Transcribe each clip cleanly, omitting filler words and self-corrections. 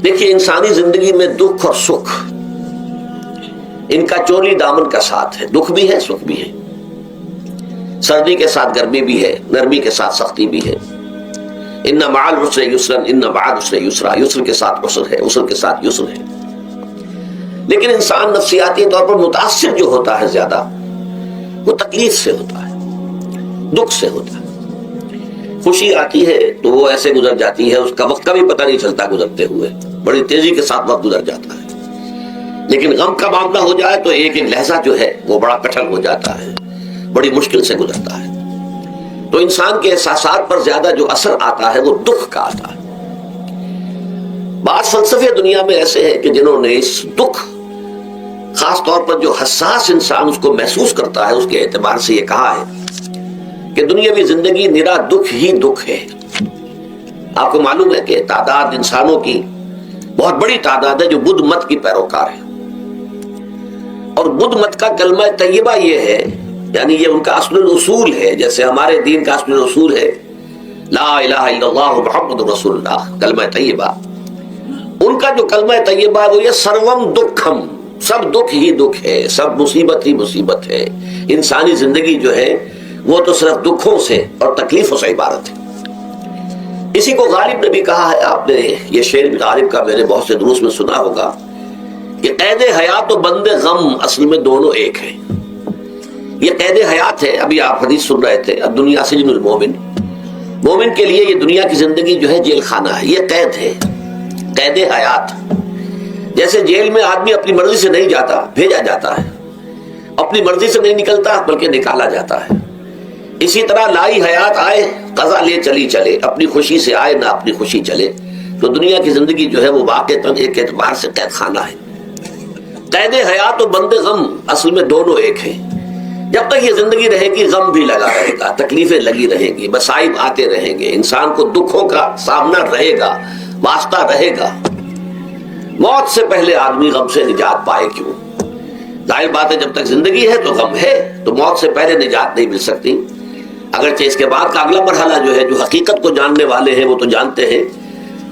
دیکھیے انسانی زندگی میں دکھ اور سکھ ان کا چولی دامن کا ساتھ ہے، دکھ بھی ہے سکھ بھی ہے، سردی کے ساتھ گرمی بھی ہے، نرمی کے ساتھ سختی بھی ہے۔ ان مع العسر یسرا ان بعد العسر یسرا، یسر کے ساتھ عسر ہے، عسر کے ساتھ یسر ہے۔ لیکن انسان نفسیاتی طور پر متاثر جو ہوتا ہے زیادہ، وہ تکلیف سے ہوتا ہے، دکھ سے ہوتا ہے۔ خوشی آتی ہے تو وہ ایسے گزر جاتی ہے، اس کا وقت کا بھی پتہ نہیں چلتا گزرتے ہوئے، بڑی تیزی کے ساتھ وقت گزر جاتا ہے۔ لیکن غم کا معاملہ ہو جائے تو ایک ایک لحظہ جو ہے وہ بڑا کٹھن ہو جاتا ہے، بڑی مشکل سے گزرتا ہے۔ تو انسان کے احساسات پر زیادہ جو اثر آتا ہے وہ دکھ کا آتا ہے۔ بعض فلسفے دنیا میں ایسے ہیں کہ جنہوں نے اس دکھ، خاص طور پر جو حساس انسان اس کو محسوس کرتا ہے، اس کے اعتبار سے یہ کہا ہے کہ دنیاوی زندگی نرا دکھ ہی دکھ ہے۔ آپ کو معلوم ہے کہ تعداد انسانوں کی بہت بڑی تعداد ہے جو بدھ مت کی پیروکار ہے، اور بدھ مت کا کلمہ طیبہ یہ ہے، یعنی یہ ان کا اصل الاصول ہے، جیسے ہمارے دین کا اصل الاصول ہے لا الہ الا اللہ محمد رسول اللہ، کلمہ طیبہ۔ ان کا جو کلمہ طیبہ ہے وہ یہ سروم دکھم، سب دکھ ہی دکھ ہے، سب مصیبت ہی مصیبت ہے۔ انسانی زندگی جو ہے وہ تو صرف دکھوں سے اور تکلیفوں سے عبارت ہے۔ اسی کو غالب نے بھی کہا ہے، آپ نے یہ شعر بھی غالب کا میں نے بہت سے دروس میں سنا ہوگا کہ قید حیات و بند غم اصل میں دونوں ایک ہیں۔ یہ قید حیات ہے، ابھی آپ حدیث سن رہے تھے الدنیا سجن المومن، مومن کے لیے یہ دنیا کی زندگی جو ہے جیل خانہ ہے، یہ قید ہے، قید حیات۔ جیسے جیل میں آدمی اپنی مرضی سے نہیں جاتا، بھیجا جاتا ہے، اپنی مرضی سے نہیں نکلتا بلکہ نکالا جاتا ہے۔ اسی طرح لائی حیات آئے قضا لے چلی چلے، اپنی خوشی سے آئے نہ اپنی خوشی چلے۔ تو دنیا کی زندگی جو ہے وہ واقعتاً ایک اعتبار سے قید خانہ ہے۔ قید حیات و بند غم اصل میں دونوں ایک ہیں۔ جب تک یہ زندگی رہے گی غم بھی لگا رہے گا، تکلیفیں لگی رہیں گی، مصائب آتے رہیں گے، انسان کو دکھوں کا سامنا رہے گا، واسطہ رہے گا۔ موت سے پہلے آدمی غم سے نجات پائے کیوں؟ ظاہر بات ہے جب تک زندگی ہے تو غم ہے، تو موت سے پہلے نجات نہیں مل سکتی۔ اگرچہ اس کے بعد کا اگلا مرحلہ جو ہے، جو حقیقت کو جاننے والے ہیں وہ تو جانتے ہیں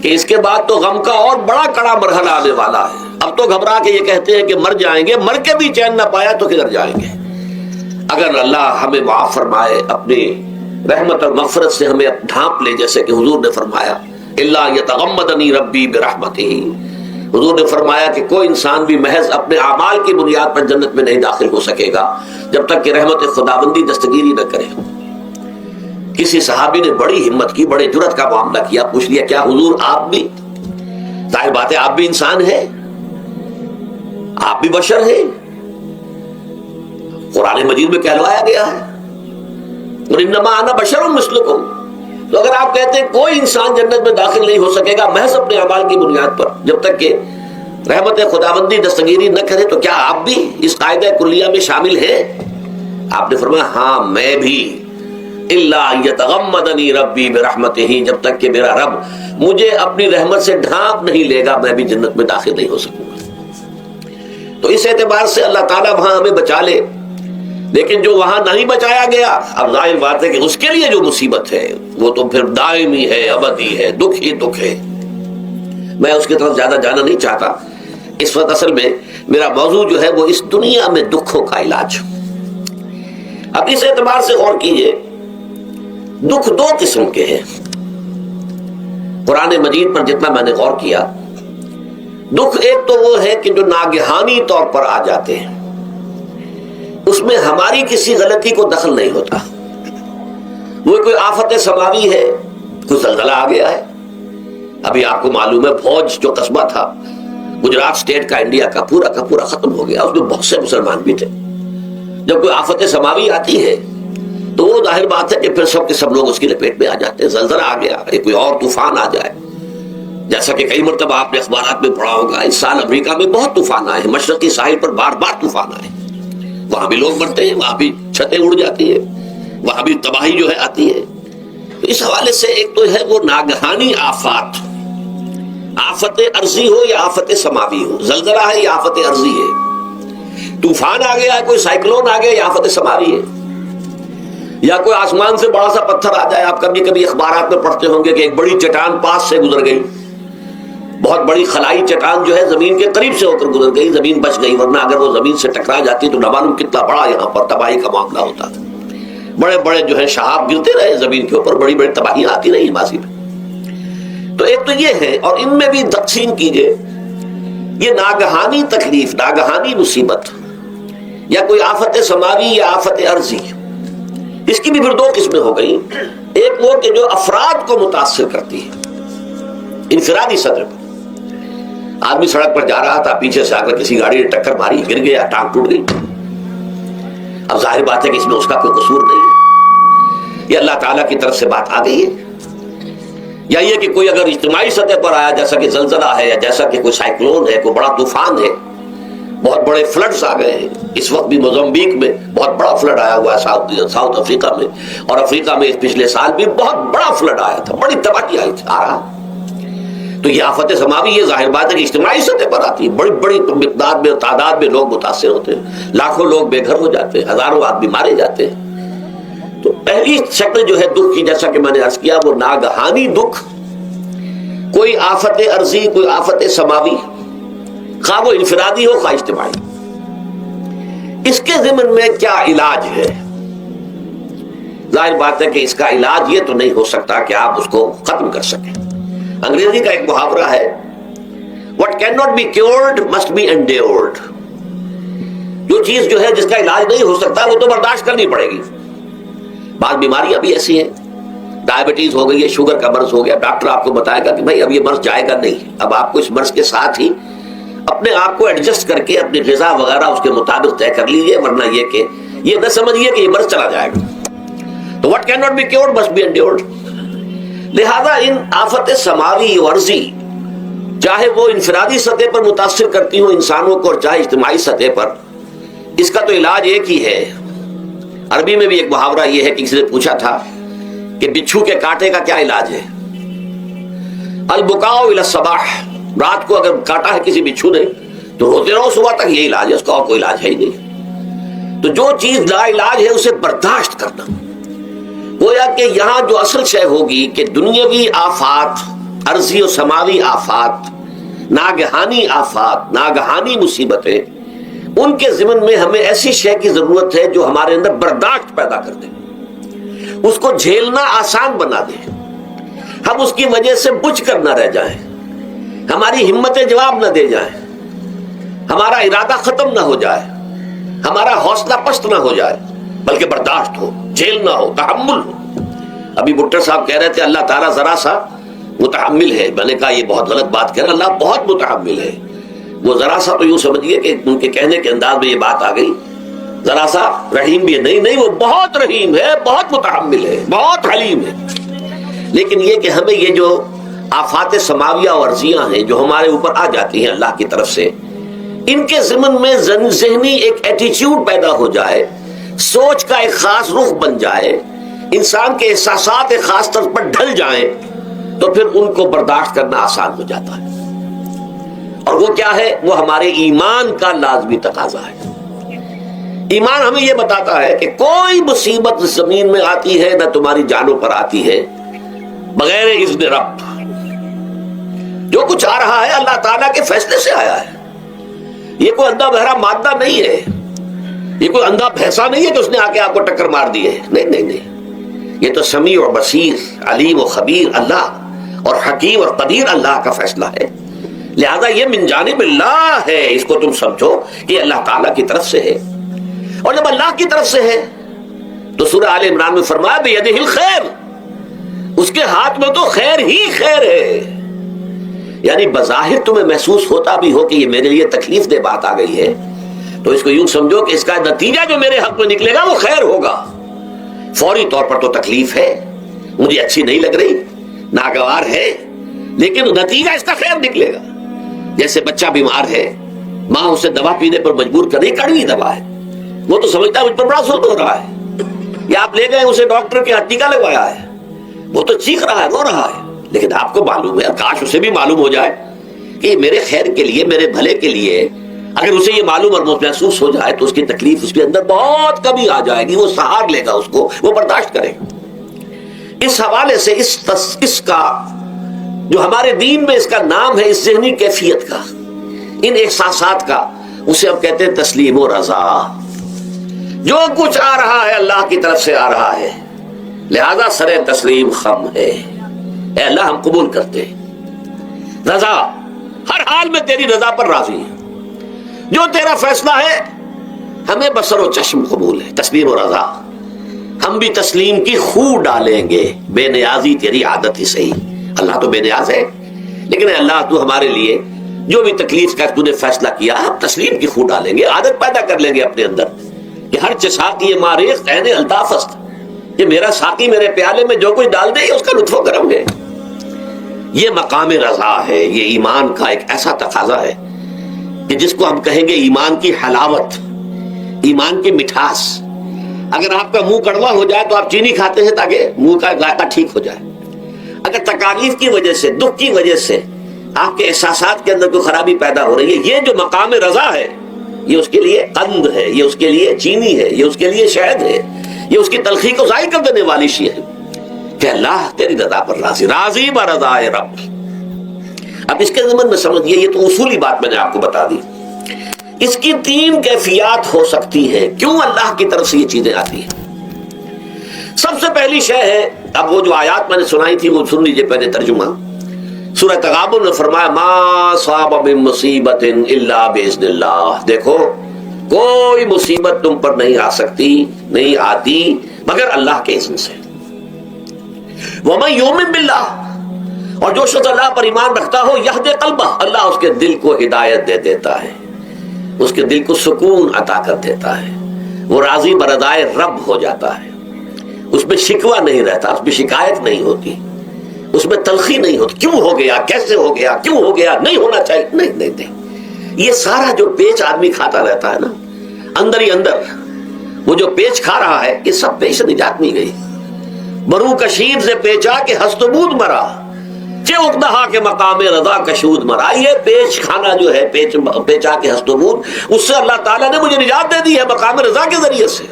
کہ اس کے بعد تو غم کا اور بڑا کڑا مرحلہ آنے والا ہے۔ اب تو گھبرا کے یہ کہتے ہیں کہ مر جائیں گے، مر کے بھی چین نہ پایا تو کدھر جائیں گے؟ اگر اللہ ہمیں معاف فرمائے، اپنی رحمت اور مغفرت سے ہمیں ڈھانپ لے، جیسے کہ حضور نے فرمایا الا یتغمدنی ربی برحمتہ، حضور نے فرمایا کہ کوئی انسان بھی محض اپنے اعمال کی بنیاد پر جنت میں نہیں داخل ہو سکے گا جب تک کہ رحمت خداوندی دستگیری نہ کرے۔ کسی صحابی نے بڑی ہمت کی، بڑے جرأت کا معاملہ کیا، پوچھ لیا کیا حضور آپ بھی؟ ظاہر بات ہے آپ بھی انسان ہیں، آپ بھی بشر ہیں، قرآن مجید میں کہلوایا گیا ہے قُلْ إِنَّمَا أَنَا بَشَرٌ مِثْلُكُمْ۔ تو اگر آپ کہتے ہیں کوئی انسان جنت میں داخل نہیں ہو سکے گا محض اپنے اعمال کی بنیاد پر جب تک کہ رحمت خداوندی دستگیری نہ کرے، تو کیا آپ بھی اس قاعدہ کلیہ میں شامل ہیں؟ آپ نے فرمایا ہاں میں بھی، الا یتغمدنی ربی برحمتہ، جب تک کہ میرا رب مجھے اپنی رحمت سے ڈھانپ نہیں لے گا میں بھی جنت میں داخل نہیں ہو سکوں گا۔ تو اس اعتبار سے اللہ تعالیٰ وہاں ہمیں بچا لے، لیکن جو وہاں نہیں بچایا گیا، اب ظاہر بات ہے کہ اس کے لیے جو مصیبت ہے وہ تو پھر دائمی ہے، ابدی ہے، دکھ ہی دکھ ہے۔ میں اس کی طرف زیادہ جانا نہیں چاہتا اس وقت، اصل میں میرا موضوع جو ہے وہ اس دنیا میں دکھوں کا علاج۔ اب اس اعتبار سے غور کیجئے، دکھ دو قسم کے ہیں۔ قرآن مجید پر جتنا میں نے غور کیا، دکھ ایک تو وہ ہے کہ جو ناگہانی طور پر آ جاتے ہیں، اس میں ہماری کسی غلطی کو دخل نہیں ہوتا۔ وہ کوئی آفت سماوی ہے، کوئی زلزلہ آ گیا ہے۔ ابھی آپ کو معلوم ہے بھوج جو قصبہ تھا گجرات اسٹیٹ کا، انڈیا کا پورا ختم ہو گیا، اس میں بہت سے مسلمان بھی تھے۔ جب کوئی آفت سماوی آتی ہے تو وہ ظاہر بات ہے کہ پھر سب کے سب لوگ اس کی لپیٹ میں آ جاتے ہیں۔ زلزلہ آ گیا، کوئی اور طوفان آ جائے، جیسا کہ کئی مرتبہ آپ نے اخبارات میں پڑھا ہوگا، اس سال امریکہ میں بہت طوفان آئے ہیں، مشرقی ساحل پر بار بار طوفان آئے، وہاں بھی لوگ مرتے ہیں، وہاں بھی چھتیں اڑ جاتی ہیں، وہاں بھی تباہی جو ہے آتی ہے۔ تو اس حوالے سے ایک تو ہے وہ ناگہانی آفات، آفت ارضی ہو یا آفت سماوی ہو، زلزلہ ہے یا آفت ارضی ہے، طوفان آ گیا ہے، کوئی سائیکلون آ گیا یا آفت سماوی ہے، یا کوئی آسمان سے بڑا سا پتھر آ جائے۔ آپ کبھی کبھی اخبارات میں پڑھتے ہوں گے کہ ایک بڑی چٹان پاس سے گزر گئی، بہت بڑی خلائی چٹان جو ہے زمین کے قریب سے ہو کر گزر گئی، زمین بچ گئی، ورنہ اگر وہ زمین سے ٹکرا جاتی تو نہ معلوم کتنا بڑا یہاں پر تباہی کا معاملہ ہوتا تھا۔ بڑے بڑے جو ہے شہاب گرتے رہے زمین کے اوپر، بڑی بڑی تباہیاں آتی رہی ماضی میں۔ تو ایک تو یہ ہے، اور ان میں بھی تقسیم کیجئے، یہ ناگہانی تکلیف، ناگہانی مصیبت، یا کوئی آفت سماوی یا آفت ارضی، اس کی بھی پھر دو قسمیں ہو گئی۔ ایک وہ کہ جو افراد کو متاثر کرتی ہے انفرادی سطح پر، آدمی سڑک پر جا رہا تھا، پیچھے سے آ کر کسی گاڑی نے ٹکر ماری، گر گیا، ٹانگ ٹوٹ گئی، اب ظاہر بات ہے کہ اس میں اس کا کوئی قصور نہیں ہے، یہ اللہ تعالیٰ کی طرف سے بات آ گئی ہے۔ یا یہ کہ کوئی اگر اجتماعی سطح پر آیا، جیسا کہ زلزلہ ہے، یا جیسا کہ کوئی سائیکلون ہے، کوئی بڑا طوفان ہے، بہت بڑے فلڈز آ گئے ہیں، اس وقت بھی موزمبیق میں بہت بڑا فلڈ آیا ہوا ہے، ساؤتھ افریقہ میں، اور افریقہ میں پچھلے سال بھی بہت بڑا فلڈ آیا تھا، بڑی تباہی آئی تھی، آ رہا۔ تو یہ آفت سماوی، یہ ظاہر بات ہے کہ اجتماعی سطح پر آتی ہے، بڑی بڑی مقدار میں، تعداد میں لوگ متاثر ہوتے ہیں، لاکھوں لوگ بے گھر ہو جاتے ہیں، ہزاروں آدمی مارے جاتے ہیں۔ تو پہلی شکل جو ہے دکھ کی، جیسا کہ میں نے عرض کیا، وہ ناگہانی دکھ، کوئی آفت ارضی، کوئی آفت سماوی، خواہ وہ انفرادی ہو خواہ اجتماعی۔ اس کے ضمن میں کیا علاج ہے؟ ظاہر بات ہے کہ اس کا علاج یہ تو نہیں ہو سکتا کہ آپ اس کو ختم کر سکیں۔ انگریزی کا ایک محاورہ ہے، what cannot be cured must be endured۔ جو چیز جو ہے جس کا علاج نہیں ہو سکتا وہ تو برداشت کرنی پڑے گی۔ بعض بیماریاں بھی ایسی ہیں، ڈائبٹیز ہو گئی ہے، شوگر کا مرض ہو گیا، ڈاکٹر آپ کو بتائے گا کہ بھائی اب یہ مرض جائے گا نہیں، اب آپ کو اس مرض کے ساتھ ہی اپنے آپ کو ایڈجسٹ کر کے اپنی غذا وغیرہ اس کے مطابق طے کر لیجیے، ورنہ یہ کہ یہ نہ سمجھیے کہ یہ مرض چلا جائے گا۔ تو what cannot be cured must be endured۔ لہذا ان آفت سماوی و ارضی، چاہے وہ انفرادی سطح پر متاثر کرتی ہوں انسانوں کو، اور چاہے اجتماعی سطح پر، اس کا تو علاج ایک ہی ہے۔ عربی میں بھی ایک محاورہ یہ ہے کہ کسی نے پوچھا تھا کہ بچھو کے کاٹے کا کیا علاج ہے؟ البکاء الی الصباح، رات کو اگر کاٹا ہے کسی بچھو نے تو روتے رہو صبح تک، یہ علاج ہے، اس کا اور کوئی علاج ہے ہی نہیں۔ تو جو چیز لا علاج ہے اسے برداشت کرنا، گویا کہ یہاں جو اصل شے ہوگی کہ دنیاوی آفات، ارضی و سماوی آفات، ناگہانی آفات، ناگہانی مصیبتیں، ان کے ضمن میں ہمیں ایسی شے کی ضرورت ہے جو ہمارے اندر برداشت پیدا کر دے، اس کو جھیلنا آسان بنا دے، ہم اس کی وجہ سے بجھ کر نہ رہ جائیں، ہماری ہمتیں جواب نہ دے جائیں، ہمارا ارادہ ختم نہ ہو جائے، ہمارا حوصلہ پست نہ ہو جائے، بلکہ برداشت ہو، جھیلنا ہو، تحمل ہو۔ ابھی بھٹر صاحب کہہ رہے تھے اللہ تعالیٰ ذرا سا متحمل ہے، میں نے کہا یہ بہت غلط بات کہہ رہے، اللہ بہت متحمل ہے۔ وہ ذرا سا تو یوں سمجھیے کہ ان کے کہنے کے انداز میں یہ بات آ گئی، ذرا سا رحیم بھی ہے، نہیں وہ بہت رحیم ہے، بہت متحمل ہے، بہت حلیم ہے۔ لیکن یہ کہ ہمیں یہ جو آفات سماویہ اور ارضیاں ہیں جو ہمارے اوپر آ جاتی ہیں اللہ کی طرف سے، ان کے ضمن میں ذہنی ایک ایٹیچیوڈ پیدا ہو جائے، سوچ کا ایک خاص رخ بن جائے، انسان کے احساسات ایک خاص طرز پر ڈھل جائیں، تو پھر ان کو برداشت کرنا آسان ہو جاتا ہے۔ اور وہ کیا ہے؟ وہ ہمارے ایمان کا لازمی تقاضا ہے۔ ایمان ہمیں یہ بتاتا ہے کہ کوئی مصیبت زمین میں آتی ہے نہ تمہاری جانوں پر آتی ہے بغیر اذن رب۔ جو کچھ آ رہا ہے اللہ تعالیٰ کے فیصلے سے آیا ہے، یہ کوئی اندھا بہرا مادہ نہیں ہے، یہ کوئی اندھا بھینسا نہیں ہے کہ اس نے آ کے آپ کو ٹکر مار دی ہے، نہیں، یہ تو سمیع اور بصیر، علیم و خبیر اللہ، اور حکیم اور قدیر اللہ کا فیصلہ ہے۔ لہذا یہ من جانب اللہ ہے، اس کو تم سمجھو کہ اللہ تعالیٰ کی طرف سے ہے۔ اور جب اللہ کی طرف سے ہے تو سورہ آل عمران میں فرمایا بیدہ الخیر، اس کے ہاتھ میں تو خیر ہی خیر ہے۔ یعنی بظاہر تمہیں محسوس ہوتا بھی ہو کہ یہ میرے لیے تکلیف دہ بات آ گئی ہے، تو اس کو یوں سمجھو کہ اس کا نتیجہ جو میرے حق میں نکلے گا وہ خیر ہوگا۔ فوری طور پر تو تکلیف ہے، مجھے اچھی نہیں لگ رہی، ناگوار ہے، لیکن نتیجہ اس کا خیر نکلے گا۔ جیسے بچہ بیمار ہے، ماں اسے دوا پینے پر مجبور کر رہی، کڑوی دوا ہے، وہ تو سمجھتا ہے مجھ پر بڑا ظلم ہو رہا ہے، یا آپ لے گئے اسے ڈاکٹر کے ٹیکا لگوایا ہے، وہ تو چیخ رہا ہے، رو رہا ہے، لیکن آپ کو معلوم ہے، کاش اسے بھی معلوم ہو جائے کہ یہ میرے خیر کے لیے، میرے بھلے کے لیے۔ اگر اسے یہ معلوم اور محسوس ہو جائے تو اس کی تکلیف اس کے اندر بہت کمی آ جائے گی، وہ سہار لے گا، اس کو وہ برداشت کرے گا۔ اس حوالے سے اس کا جو ہمارے دین میں اس کا نام ہے، اس ذہنی کیفیت کا، ان احساسات کا، اسے ہم کہتے ہیں تسلیم و رضا۔ جو کچھ آ رہا ہے اللہ کی طرف سے آ رہا ہے، لہذا سر تسلیم خم ہے، اے اللہ ہم قبول کرتے ہیں، رضا، ہر حال میں تیری رضا پر راضی ہے، جو تیرا فیصلہ ہے ہمیں بصر و چشم قبول ہے، تسلیم و رضا۔ ہم بھی تسلیم کی خو ڈالیں گے، بے نیازی تیری عادت ہی صحیح، اللہ تو بے نیاز ہے، لیکن اے اللہ تو ہمارے لیے جو بھی تکلیف کا تو نے فیصلہ کیا، ہم تسلیم کی خو ڈالیں گے، عادت پیدا کر لیں گے اپنے اندر کہ ہر ساقی ماریخ عین الطاف است، کہ میرا ساقی میرے پیالے میں جو کچھ ڈال دے اس کا لطف و کرم ہے۔ یہ مقام رضا ہے، یہ ایمان کا ایک ایسا تقاضا ہے کہ جس کو ہم کہیں گے ایمان کی حلاوت، ایمان کی مٹھاس۔ اگر آپ کا منہ کڑوا ہو جائے تو آپ چینی کھاتے ہیں تاکہ منہ کا ذائقہ ٹھیک ہو جائے۔ اگر تکالیف کی وجہ سے، دکھ کی وجہ سے آپ کے احساسات کے اندر کوئی خرابی پیدا ہو رہی ہے، یہ جو مقام رضا ہے، یہ اس کے لیے قند ہے، یہ اس کے لیے چینی ہے، یہ اس کے لیے شہد ہے، یہ اس کی تلخی کو ظاہر کر دینے والی شیء ہے کہ اللہ تیری رضا پر راضی، راضی برضا رب۔ اب اس کے ضمن میں سمجھئے، یہ تو اصولی بات میں نے آپ کو بتا دی، اس کی 3 کیفیات ہو سکتی ہیں کیوں اللہ کی طرف سے یہ چیزیں آتی ہیں۔ سب سے پہلی شے ہے، اب وہ جو آیات میں نے سنائی تھی وہ سن لیجئے پہلے ترجمہ۔ سورہ تغابن میں فرمایا ما صاب من مصیبت الا باذن اللہ، دیکھو کوئی مصیبت تم پر نہیں آ سکتی، نہیں آتی مگر اللہ کے اذن سے۔ ومن یؤمن باللہ، اور جو شخص اللہ پر ایمان رکھتا ہو، یہد قلبہ، اللہ اس کے دل کو ہدایت دے دیتا ہے، اس کے دل کو سکون عطا کر دیتا ہے، وہ راضی برضائے رب ہو جاتا ہے، اس میں شکوہ نہیں رہتا، اس میں شکایت نہیں ہوتی، اس میں تلخی نہیں ہوتی، کیوں ہو گیا، کیسے ہو گیا، کیوں ہو گیا، نہیں ہونا چاہیے، نہیں۔ یہ سارا جو پیچ آدمی کھاتا رہتا ہے نا اندر ہی اندر، وہ جو پیچ کھا رہا ہے، یہ سب پیش نجات نہیں گئی۔ برو کشید سے پیچا کہ ہستبود مرا، چے اقدہا کے مقام رضا کشود مرا۔ یہ پیچ کھانا جو ہے، پیچا کے ہستبود، اس سے اللہ تعالیٰ نے مجھے نجات دے دی ہے مقام رضا کے ذریعے سے۔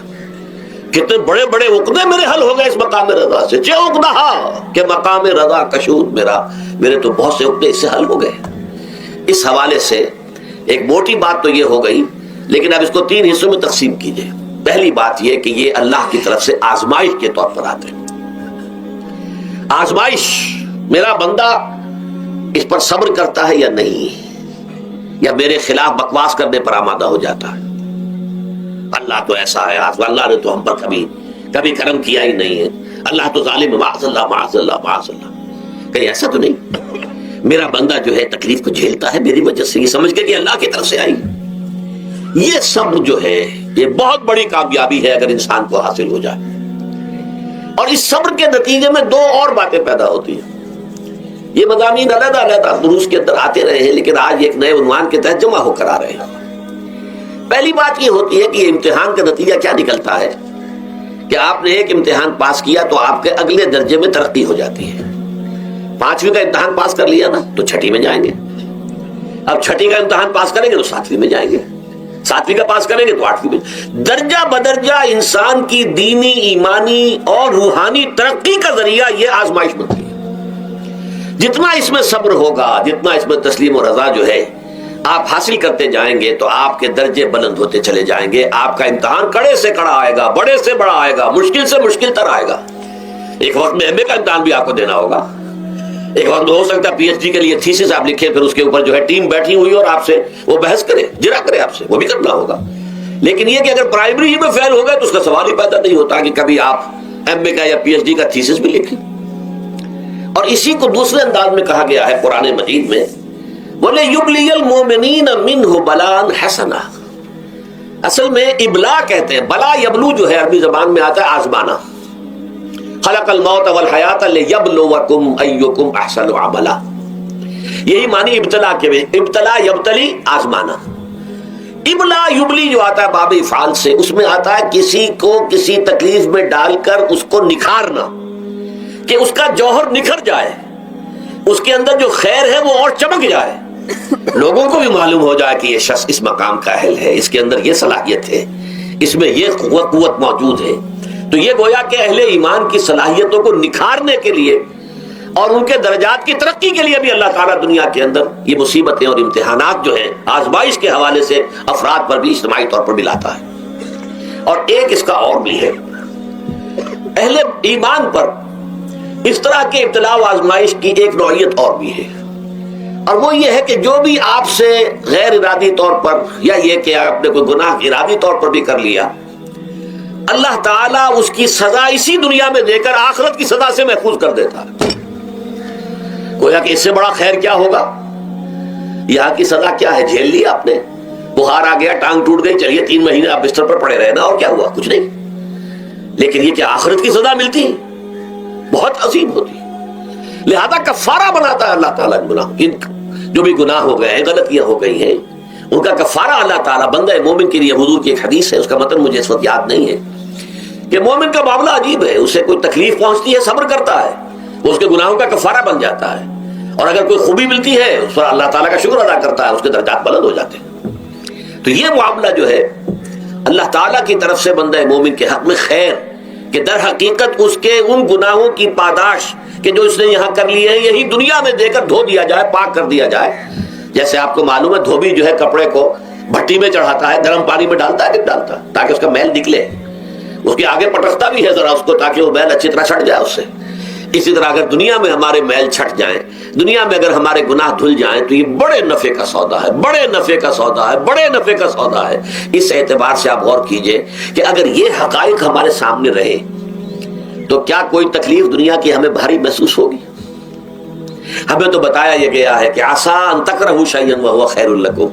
کتنے بڑے بڑے عقدے میرے حل ہو گئے اس مقام رضا سے، چے عقدہا کہ مقام رضا کشود میرا، میرے تو بہت سے عقدے اس سے حل ہو گئے۔ اس حوالے سے ایک موٹی بات تو یہ ہو گئی، لیکن اب اس کو 3 حصوں میں تقسیم کیجئے۔ پہلی بات یہ کہ یہ اللہ کی طرف سے آزمائش کے طور پر آتے ہیں۔ آزمائش، میرا بندہ اس پر صبر کرتا ہے یا نہیں، یا میرے خلاف بکواس کرنے پر آمادہ ہو جاتا ہے۔ اللہ تو ایسا ہے، اللہ نے تو ہم پر کبھی کرم کیا ہی نہیں ہے، اللہ تو ظالم، معاذ اللہ معاذ اللہ معاذ اللہ۔ کہیں ایسا تو نہیں، میرا بندہ جو ہے تکلیف کو جھیلتا ہے میری وجہ سے، یہ سمجھ کے کہ اللہ کی طرف سے آئی۔ یہ سب جو ہے یہ بہت بڑی کامیابی ہے اگر انسان کو حاصل ہو جائے۔ اور اس صبر کے نتیجے میں 2 اور باتیں پیدا ہوتی ہیں۔ یہ مضامین علیحدہ علیحدہ دروس کے اندر آتے رہے ہیں، لیکن آج ایک نئے عنوان کے تحت جمع ہو کر آ رہے ہیں۔ پہلی بات یہ ہوتی ہے کہ یہ امتحان کا نتیجہ کیا نکلتا ہے کہ آپ نے ایک امتحان پاس کیا تو آپ کے اگلے درجے میں ترقی ہو جاتی ہے۔ 5ویں کا امتحان پاس کر لیا نا تو 6ٹھی میں جائیں گے، اب 6ٹھی کا امتحان پاس کریں گے تو 7ویں میں جائیں گے، 7ویں کا پاس کریں گے تو 8ویں میں۔ درجہ بدرجہ انسان کی دینی، ایمانی اور روحانی ترقی کا ذریعہ یہ آزمائش بنتی ہے۔ جتنا اس میں صبر ہوگا، جتنا اس میں تسلیم و رضا جو ہے آپ حاصل کرتے جائیں گے، تو آپ کے درجے بلند ہوتے چلے جائیں گے۔ آپ کا امتحان کڑے سے کڑا آئے گا، بڑے سے بڑا آئے گا، مشکل سے مشکل تر آئے گا۔ ایک وقت میں ایم اے کا امتحان بھی آپ کو دینا ہوگا، ایک وقت ہو سکتا ہے پی ایچ ڈی کے لیے تھیسس آپ لکھیں، پھر اس کے اوپر جو ہے ٹیم بیٹھی ہوئی اور آپ سے وہ بحث کرے، جرا کرے آپ سے، وہ بھی کرنا ہوگا۔ لیکن یہ کہ اگر پرائمری ہی میں فیل ہو گئے تو اس کا سوال ہی پیدا نہیں ہوتا کہ کبھی آپ ایم اے کا یا پی ایچ ڈی کا تھیسس بھی لکھیں۔ اور اسی کو دوسرے انداز میں کہا گیا ہے قرآن مجید میں، وَلِيُبْلِيَ الْمُؤْمِنِينَ مِنْهُ بَلَاءً حَسَنًا۔ اصل میں ابلا کہتے ہیں، بلا یبلو جو ہے عربی زبان میں آتا ہے آزمانا۔ خلق الموت والحیات لیبلوکم ایکم احسن عملا، یہی معنی ابتلا کے میں، ابتلا یبتلی آزمانا۔ ابلا یبلی جو آتا ہے باب افعال سے، اس میں آتا ہے کسی کو کسی تکلیف میں ڈال کر اس کو نکھارنا، کہ اس کا جوہر نکھر جائے، اس کے اندر جو خیر ہے وہ اور چمک جائے، لوگوں کو بھی معلوم ہو جائے کہ یہ شخص اس مقام کا اہل ہے، اس کے اندر یہ صلاحیت ہے، اس میں یہ قوت موجود ہے۔ تو یہ گویا کہ اہل ایمان کی صلاحیتوں کو نکھارنے کے لیے اور ان کے درجات کی ترقی کے لیے بھی اللہ تعالیٰ دنیا کے اندر یہ مصیبتیں اور امتحانات جو ہیں آزمائش کے حوالے سے افراد پر بھی اجتماعی طور پر بھی لاتا ہے۔ اور ایک اس کا اور بھی ہے، اہل ایمان پر اس طرح کے ابتلاء و آزمائش کی ایک نوعیت اور بھی ہے، اور وہ یہ ہے کہ جو بھی آپ سے غیر ارادی طور پر یا یہ کہ آپ نے کوئی گناہ ارادی طور پر بھی کر لیا، اللہ تعالیٰ اس کی سزا اسی دنیا میں دے کر آخرت کی سزا سے محفوظ کر دیتا ہے۔ گویا کہ اس سے بڑا خیر کیا ہوگا؟ یہاں کی سزا کیا ہے؟ جھیل لی آپ نے، بخار آ گیا، ٹانگ ٹوٹ گئی، چلیے 3 مہینے آپ بستر پر پڑے رہے نا، اور کیا ہوا؟ کچھ نہیں۔ لیکن یہ کہ آخرت کی سزا ملتی بہت عظیم ہوتی، لہذا کفارہ بناتا ہے اللہ تعالیٰ گناہ، جو بھی گناہ ہو گئے ہیں، غلطیاں ہو گئی ہیں، ان کا کفارہ اللہ تعالیٰ بندہ مومن کے لیے، حضور کی ایک حدیث ہے، اس کا مطلب مجھے اس وقت یاد نہیں ہے، کہ مومن کا معاملہ عجیب ہے، اسے کوئی تکلیف پہنچتی ہے صبر کرتا ہے، وہ اس کے گناہوں کا کفارہ بن جاتا ہے، اور اگر کوئی خوبی ملتی ہے اس پر اللہ تعالیٰ کا شکر ادا کرتا ہے، اس کے درجات بلند ہو جاتے ہیں۔ تو یہ معاملہ جو ہے اللہ تعالیٰ کی طرف سے بندہ مومن کے حق میں خیر، کہ در حقیقت اس کے ان گناہوں کی پاداش کہ جو اس نے یہاں کر لیے ہیں، یہی دنیا میں دے کر دھو دیا جائے، پاک کر دیا جائے۔ جیسے آپ کو معلوم ہے دھوبی جو ہے کپڑے کو بھٹی میں چڑھاتا ہے، گرم پانی میں ڈالتا ہے کہ ڈالتا ہے تاکہ اس کا میل نکلے، اس کے آگے پٹکتا بھی ہے ذرا اس کو تاکہ وہ میل اچھی طرح چھٹ جائے اس سے۔ اسی طرح اگر دنیا میں ہمارے میل چھٹ جائیں، دنیا میں اگر ہمارے گناہ دھل جائیں، تو یہ بڑے نفع کا سودا ہے، بڑے نفع کا سودا ہے، بڑے نفع کا سودا ہے۔ اس اعتبار سے آپ غور کیجئے کہ اگر یہ حقائق ہمارے سامنے رہے تو کیا کوئی تکلیف دنیا کی ہمیں بھاری محسوس ہوگی؟ ہمیں تو بتایا یہ گیا ہے کہ عسیٰ ان تکرہوا شیئا وہو خیر لکم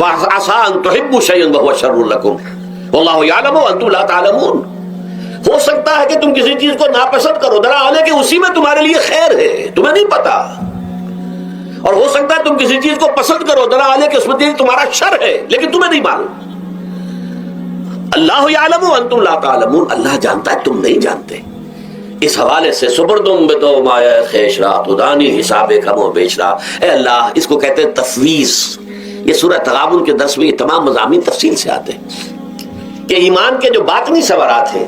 وعسیٰ ان تحبوا شیئا وہو شر لکم واللہ یعلم وانتم لا تعلمون۔ ہو سکتا ہے کہ تم کسی چیز کو ناپسند کرو، دراصل کہ اسی میں تمہارے لیے خیر ہے، تمہیں نہیں پتا، اور ہو سکتا ہے تم کسی چیز کو پسند کرو، دراصل کہ اس میں تمہارا شر ہے لیکن تمہیں نہیں معلوم۔ اللہ یعلم وانتم لا تعلمون، اللہ جانتا ہے تم نہیں جانتے۔ اس حوالے سے سبردم بدو مایا خیشرا تدانی حساب کم و بیشرا، اے اللہ، اس کو کہتے ہیں تفویض۔ یہ سورہ تغابن کے درس میں یہ تمام مضامین تفصیل سے آتے ہیں کہ ایمان کے جو باطنی ثمرات ہیں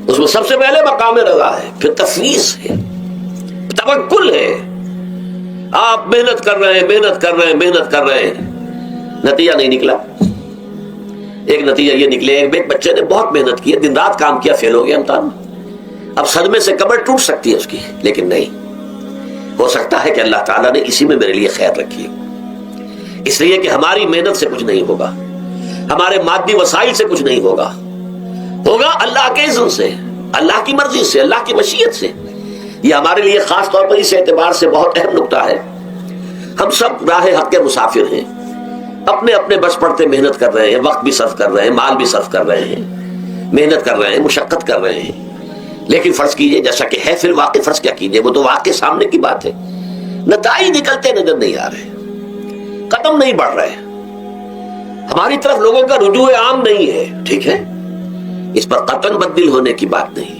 اس میں سب سے پہلے مقام رضا ہے، پھر تفویض ہے، توکل ہے۔ آپ محنت کر رہے ہیں، محنت کر رہے ہیں، محنت کر رہے ہیں، نتیجہ نہیں نکلا۔ ایک نتیجہ یہ نکلے، ایک بچے نے بہت محنت کی، دن رات کام کیا، فیل ہو گیا امتحان میں۔ اب صدمے سے کمر ٹوٹ سکتی ہے اس کی، لیکن نہیں، ہو سکتا ہے کہ اللہ تعالیٰ نے اسی میں میرے لیے خیر رکھی ہے، اس لیے کہ ہماری محنت سے کچھ نہیں ہوگا، ہمارے مادی وسائل سے کچھ نہیں ہوگا، ہوگا اللہ کے اذن سے، اللہ کی مرضی سے، اللہ کی مشیت سے۔ یہ ہمارے لیے خاص طور پر اس اعتبار سے بہت اہم نقطہ ہے، ہم سب راہ حق کے مسافر ہیں، اپنے اپنے بس پڑتے محنت کر رہے ہیں، وقت بھی صرف کر رہے ہیں، مال بھی صرف کر رہے ہیں، محنت کر رہے ہیں، مشقت کر رہے ہیں، لیکن فرض کیجئے جیسا کہ ہے پھر واقع، فرض کیا کیجئے، وہ تو واقع سامنے کی بات ہے، نتائج نکلتے نظر نہیں آ رہے، قدم نہیں بڑھ رہے، ہماری طرف لوگوں کا رجوع عام نہیں ہے، ٹھیک ہے، اس پر قطعاً بدل ہونے کی بات نہیں،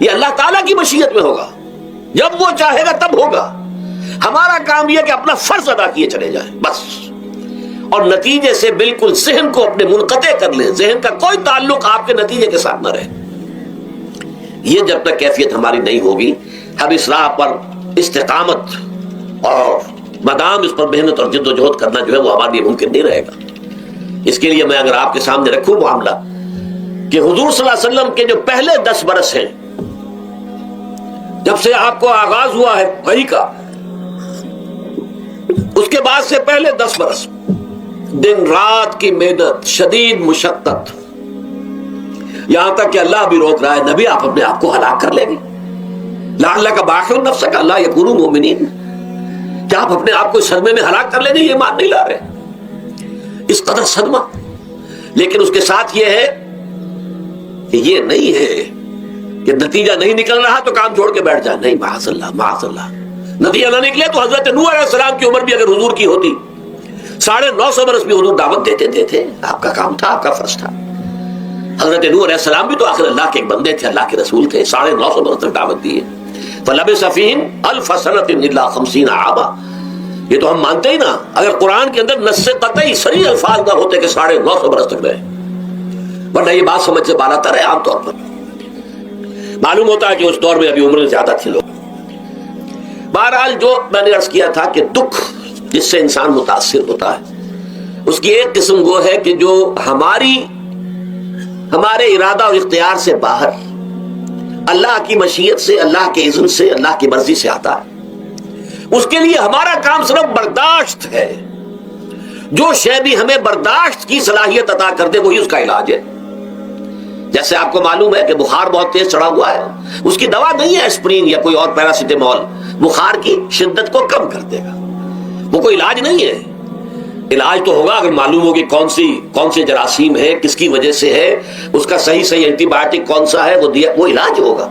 یہ اللہ تعالیٰ کی مشیت میں ہوگا، جب وہ چاہے گا تب ہوگا۔ ہمارا کام یہ کہ اپنا فرض ادا کیے چلے جائیں بس، اور نتیجے سے بالکل ذہن کو اپنے منقطع کر لیں، ذہن کا کوئی تعلق آپ کے نتیجے کے ساتھ نہ رہے۔ یہ جب تک کیفیت ہماری نہیں ہوگی، ہم اس راہ پر استقامت اور مدام اس پر محنت اور جد و جہد کرنا جو ہے وہ ہمارے لیے ممکن نہیں رہے گا۔ اس کے لیے میں اگر آپ کے سامنے رکھوں معاملہ کہ حضور صلی اللہ علیہ وسلم کے جو پہلے 10 برس ہیں، جب سے آپ کو آغاز ہوا ہے وحی کا، اس کے بعد سے پہلے 10 برس دن رات کی محنت، شدید مشقت، یہاں تک کہ اللہ بھی روک رہا ہے، نبی آپ اپنے آپ کو ہلاک کر لیں گے، لعلک باخع نفسک اللہ یکونوا مؤمنین، کیا آپ اپنے آپ کو اس صدمے میں ہلاک کر لیں گے؟ یہ مان نہیں لا رہے، اس قدر صدمہ۔ لیکن اس کے ساتھ یہ ہے کہ یہ نہیں ہے کہ نتیجہ نہیں نکل رہا تو کام چھوڑ کے بیٹھ جائے، نہیں، معاذ اللہ، معاذ اللہ، نتیجہ نہ نکلے تو حضرت نوح علیہ السلام کی عمر بھی اگر حضور کی ہوتی 950 برس بھی حضور دعوت دیتے تھے، آپ کا کام تھا، آپ کا فرض تھا۔ حضرت نوح علیہ السلام بھی تو آخر اللہ کے ایک بندے تھے، اللہ کے رسول تھے، 950 برس تک دعوت دی ہے۔ فَلَبِثَ فِيهِمْ أَلْفَ سَنَةٍ إِلَّا 50 عَامًا، یہ تو ہم مانتے ہی نا، اگر قرآن کے اندر نص قطعی صریح الفاظ نہ ہوتے کہ 950 برس تک رہے، ورنہ یہ بات سمجھ سے بالا تر ہے۔ عام طور پر معلوم ہوتا ہے کہ اس دور میں ابھی عمریں زیادہ تھی لوگ، بہرحال جو میں نے عرض کیا تھا کہ دکھ جس سے انسان متاثر ہوتا ہے اس کی ایک قسم وہ ہے کہ جو ہمارے ارادہ اور اختیار سے باہر اللہ کی مشیت سے، اللہ کے اذن سے، اللہ کی مرضی سے آتا ہے. اس کے لیے ہمارا کام صرف برداشت ہے. جو شے بھی ہمیں برداشت کی صلاحیت عطا کر دے وہی اس کا علاج ہے. جیسے آپ کو معلوم ہے کہ بخار بہت تیز چڑھا ہوا ہے، اس کی دوا نہیں ہے اسپرین یا کوئی اور پیراسیٹامول، بخار کی شدت کو کم کر دے گا، وہ کوئی علاج نہیں ہے. علاج تو ہوگا اگر معلوم ہو کہ کون سے جراثیم ہے، کس کی وجہ سے ہے، اس کا صحیح اینٹی بایوٹک کون سا ہے، وہ علاج ہوگا.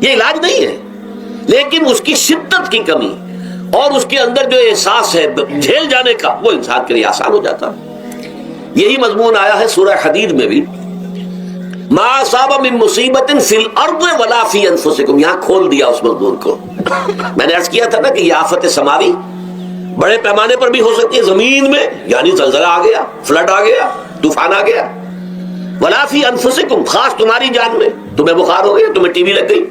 یہ علاج نہیں ہے. لیکن اس کی شدت کی کمی اور اس کے اندر جو احساس ہے جھیل جانے کا، وہ انسان کے لیے آسان ہو جاتا ہے. یہی مضمون آیا ہے سورہ حدید میں بھی، ما اصاب من مصیبت فی الارض ولا فی انفسکم. یہاں کھول دیا اس مضمون کو. میں نے عرض کیا تھا نا کہ یہ آفت سماوی بڑے پیمانے پر بھی ہو سکتی ہے، زمین میں یعنی زلزلہ آ گیا، فلڈ آ گیا، طوفان آ گیا. ولا فی انفسکم، خاص تمہاری جان میں، تمہیں بخار ہو گیا، تمہیں ٹی وی لگ گئی،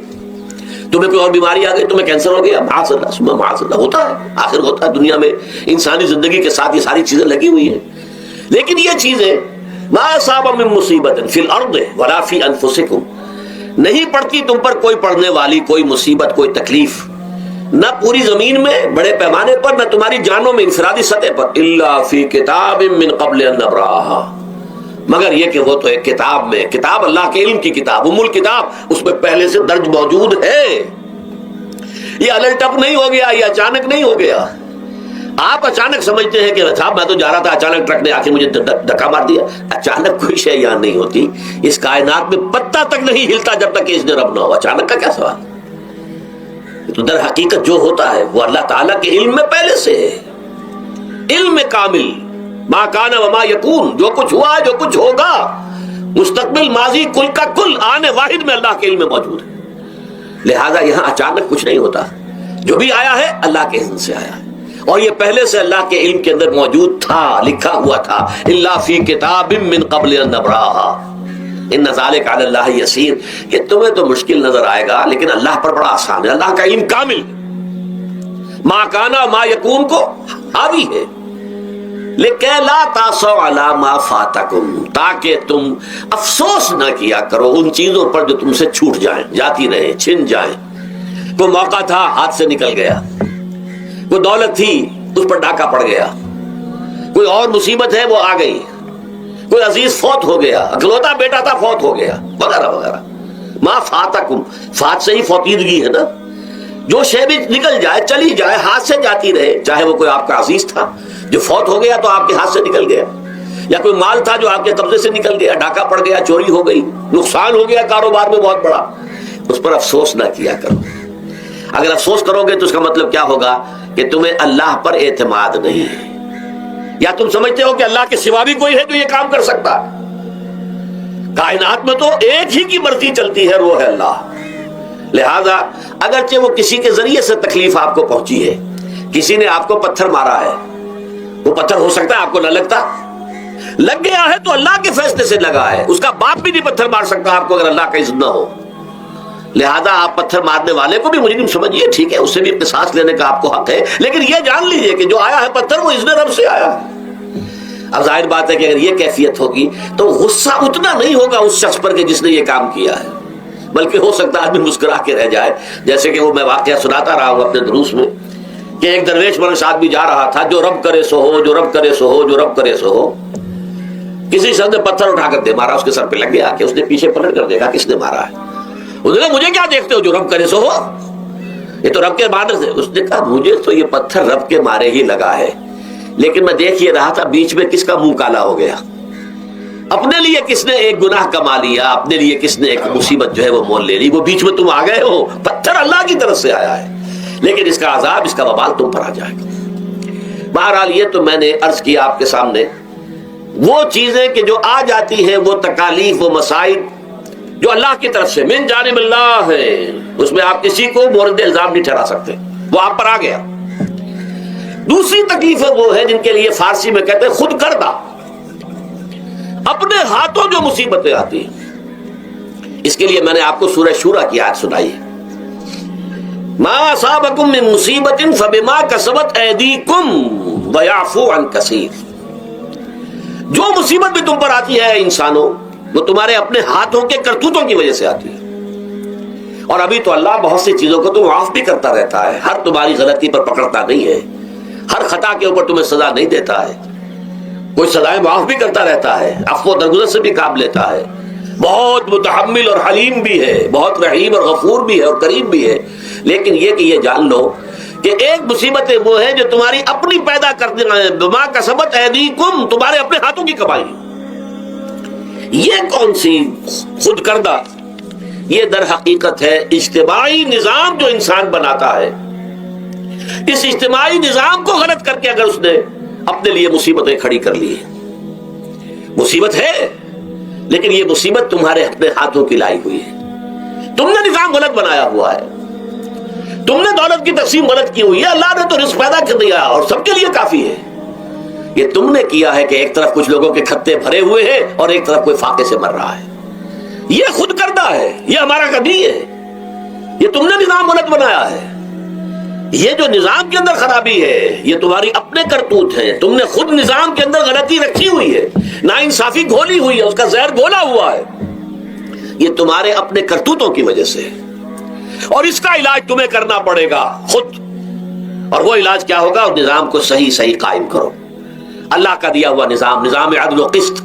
تمہیں کوئی اور بیماری آ گئی، تمہیں کینسر ہو گیا، معاذ اللہ ثم معاذ اللہ. ہوتا ہے، آخر ہوتا ہے. دنیا میں انسانی زندگی کے ساتھ یہ ساری چیزیں لگی ہوئی ہیں. لیکن یہ چیزیں ما اصاب من مصیبت فی الارض ولا فی انفسکم، نہیں پڑتی تم پر کوئی پڑنے والی کوئی مصیبت، کوئی تکلیف، نہ پوری زمین میں بڑے پیمانے پر، نہ تمہاری جانوں میں انفرادی سطح پر، الا فی کتاب من قبل ان نبرأھا، مگر یہ کہ وہ تو ایک کتاب میں، کتاب اللہ کے علم کی کتاب، ام الکتاب، اس میں پہلے سے درج موجود ہے. یہ الٹ ٹپ نہیں ہو گیا، یہ اچانک نہیں ہو گیا. آپ اچانک سمجھتے ہیں کہ صاحب میں تو جا رہا تھا، اچانک ٹرک نے آ کے مجھے دھکا مار دیا. اچانک کوئی شے یہاں نہیں ہوتی. اس کائنات میں پتہ تک نہیں ہلتا جب تک کہ اس نے رب نہ ہو. اچانک کا کیا سوال؟ تو در حقیقت جو ہوتا ہے وہ اللہ تعالیٰ کے علم میں پہلے سے ہے، علم کامل. ما کان وما یکون، جو کچھ ہوا ہے، جو کچھ ہوگا، مستقبل، ماضی، کل کا کل آنے واحد میں اللہ کے علم میں موجود ہے. لہذا یہاں اچانک کچھ نہیں ہوتا. جو بھی آیا ہے اللہ کے علم سے آیا ہے، اور یہ پہلے سے اللہ کے علم کے اندر موجود تھا، لکھا ہوا تھا. الا فی کتاب من قبل ان نبرأھا ان ذلک علی اللہ یسیر. یہ تمہیں تو مشکل نظر آئے گا لیکن اللہ پر بڑا آسان ہے. اللہ کا علم کامل، ما کانا ما یکون کو حاوی ہے. لکہ لا تاسوا علی ما فاتکم، تاکہ تم افسوس نہ کیا کرو ان چیزوں پر جو تم سے چھوٹ جائیں، جاتی رہیں، چھن جائیں. کوئی موقع تھا ہاتھ سے نکل گیا، کوئی دولت تھی اس پر ڈاکہ پڑ گیا، کوئی اور مصیبت ہے وہ آ گئی، کوئی عزیز فوت ہو گیا، اکلوتا بیٹا تھا فوت ہو گیا، وغیرہ وغیرہ. ما فاتکم، فات سے ہی فوتیدگی ہے نا. جو شے بھی نکل جائے، چلی جائے، ہاتھ سے جاتی رہے، چاہے وہ کوئی آپ کا عزیز تھا جو فوت ہو گیا تو آپ کے ہاتھ سے نکل گیا، یا کوئی مال تھا جو آپ کے قبضے سے نکل گیا، ڈاکہ پڑ گیا، چوری ہو گئی، نقصان ہو گیا کاروبار میں بہت بڑا، اس پر افسوس نہ کیا کرو. اگر افسوس کرو گے تو اس کا مطلب کیا ہوگا کہ تمہیں اللہ پر اعتماد نہیں ہے، یا تم سمجھتے ہو کہ اللہ کے سوا بھی کوئی ہے جو یہ کام کر سکتا ہے. کائنات میں تو ایک ہی کی مرضی چلتی ہے، وہ ہے اللہ. لہذا اگرچہ وہ کسی کے ذریعے سے تکلیف آپ کو پہنچی ہے، کسی نے آپ کو پتھر مارا ہے، وہ پتھر ہو سکتا ہے آپ کو نہ لگتا، لگ گیا ہے تو اللہ کے فیصلے سے لگا ہے. اس کا باپ بھی نہیں پتھر مار سکتا آپ کو اگر اللہ کا اذن نہ ہو. لہذا آپ پتھر مارنے والے کو بھی مجرم سمجھیے، ٹھیک ہے، اس سے بھی قصاص لینے کا آپ کو حق ہے، لیکن یہ جان لیجئے کہ جو آیا ہے پتھر وہ اذن رب سے آیا ہے. اب ظاہر بات ہے کہ اگر یہ کیفیت ہوگی تو غصہ اتنا نہیں ہوگا اس شخص پر کہ جس نے یہ کام کیا ہے، بلکہ ہو سکتا ہے آدمی مسکرا کے رہ جائے. جیسے کہ وہ میں واقعہ سناتا رہا ہوں اپنے دروس میں کہ ایک درویش مرش آدمی جا رہا تھا، جو رب کرے سو ہو، جو رب کرے سو ہو، جو رب کرے سو ہو. کسی شخص نے پتھر اٹھا کر دے مارا، اس کے سر پہ لگ گیا کہ اس نے پیچھے پلٹ کر دیکھا کس نے مارا ہے. اس نے کہا مجھے کیا دیکھتے ہو، جو رب کرے سو ہو، یہ تو رب کے مارنے سے. اس نے کہا مجھے تو یہ پتھر رب کے مارے ہی لگا ہے، لیکن میں دیکھ یہ رہا تھا بیچ میں کس کا منہ کالا ہو گیا، اپنے لیے کس نے ایک گناہ کما لیا، اپنے لیے کس نے ایک مصیبت جو ہے وہ مول لے لی. وہ بیچ میں تم آ گئے ہو، پتھر اللہ کی طرف سے آیا ہے، لیکن اس کا عذاب، اس کا وبال تم پر آ جائے گا. بہرحال یہ تو میں نے عرض کیا آپ کے سامنے، وہ چیزیں کہ جو آ جاتی ہیں، وہ تکالیف، وہ مسائل جو اللہ کی طرف سے من جانب اللہ ہے، اس میں آپ کسی کو مورد الزام نہیں ٹھہرا سکتے، وہ آپ پر آ گیا. دوسری تکلیفیں وہ ہے جن کے لیے فارسی میں کہتے ہیں خود کردہ، اپنے ہاتھوں جو مصیبتیں آتی ہیں. اس کے لیے میں نے آپ کو سورہ شورا کی آیت سنائی. ما اصابکم من مصیبت فبما کسبت ایدیکم ویعفو عن کثیر. جو مصیبت بھی تم پر آتی ہے انسانوں، وہ تمہارے اپنے ہاتھوں کے کرتوتوں کی وجہ سے آتی ہے. اور ابھی تو اللہ بہت سی چیزوں کو تو معاف بھی کرتا رہتا ہے، ہر تمہاری غلطی پر پکڑتا نہیں ہے، ہر خطا کے اوپر تمہیں سزا نہیں دیتا ہے، کوئی سزائیں معاف بھی کرتا رہتا ہے، عفو و درگزر سے بھی کام لیتا ہے، بہت متحمل اور حلیم بھی ہے، بہت رحیم اور غفور بھی ہے اور کریم بھی ہے. لیکن یہ کہ یہ جان لو کہ ایک مصیبتیں وہ ہیں جو تمہاری اپنی پیدا کرتے ہیں، بما کسبت ایدیکم، تمہارے اپنے ہاتھوں کی کمائی. یہ کون سی خود کردہ، یہ در حقیقت ہے اجتماعی نظام جو انسان بناتا ہے. اس اجتماعی نظام کو غلط کر کے اگر اس نے اپنے لیے مصیبتیں کھڑی کر لی، مصیبت ہے لیکن یہ مصیبت تمہارے اپنے ہاتھوں کی لائی ہوئی ہے. تم نے نظام غلط بنایا ہوا ہے، تم نے دولت کی تقسیم غلط کی ہوئی ہے. اللہ نے تو رزق پیدا کر دیا اور سب کے لیے کافی ہے. یہ تم نے کیا ہے کہ ایک طرف کچھ لوگوں کے کھتے بھرے ہوئے ہیں اور ایک طرف کوئی فاقے سے مر رہا ہے. یہ خود کردہ ہے، یہ ہمارا کبھی ہے، یہ تم نے نظام غلط بنایا ہے. یہ جو نظام کے اندر خرابی ہے یہ تمہاری اپنے کرتوت ہیں. تم نے خود نظام کے اندر غلطی رکھی ہوئی ہے، ناانصافی گھولی ہوئی ہے، اس کا زہر گھولا ہوا ہے. یہ تمہارے اپنے کرتوتوں کی وجہ سے، اور اس کا علاج تمہیں کرنا پڑے گا خود. اور وہ علاج کیا ہوگا؟ نظام کو صحیح قائم کرو. اللہ کا دیا ہوا نظام، نظام عدل و قسط،